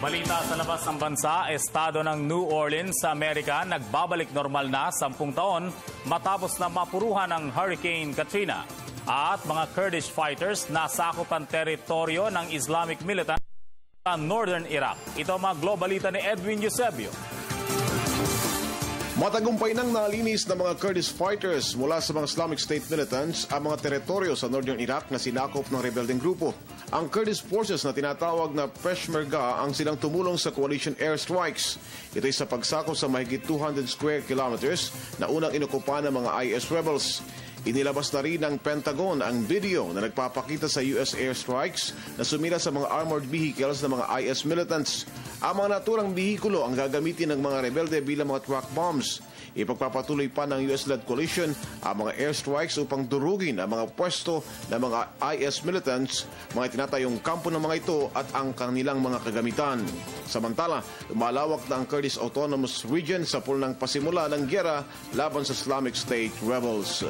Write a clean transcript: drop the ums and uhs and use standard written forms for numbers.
Balita sa labas ng bansa, estado ng New Orleans sa Amerika nagbabalik normal na 10 taon matapos na mapuruhan ng Hurricane Katrina. At mga Kurdish fighters nasakop ang teritoryo ng Islamic militant sa Northern Iraq. Ito ang mga globalita ni Edwin Eusebio. Matagumpay nang nalinis ng mga Kurdish fighters mula sa mga Islamic State militants ang mga teritoryo sa Northern Iraq na sinakop ng rebeldeng grupo. Ang Kurdish forces na tinatawag na Peshmerga ang silang tumulong sa coalition airstrikes. Ito ay sa pagsakop sa mahigit 200 square kilometers na unang inokupa ng mga IS rebels. Inilabas na rin ng Pentagon ang video na nagpapakita sa US airstrikes na sumira sa mga armored vehicles ng mga IS militants. Ang mga naturang bihikulo ang gagamitin ng mga rebelde bilang mga truck bombs. Ipagpapatuloy pa ng US-led coalition ang mga airstrikes upang durugin ang mga pwesto ng mga IS militants, mga tinatayong kampo ng mga ito at ang kanilang mga kagamitan. Samantala, lumalawak na ang Kurdish Autonomous Region sa pulnang pasimula ng gyera laban sa Islamic State rebels.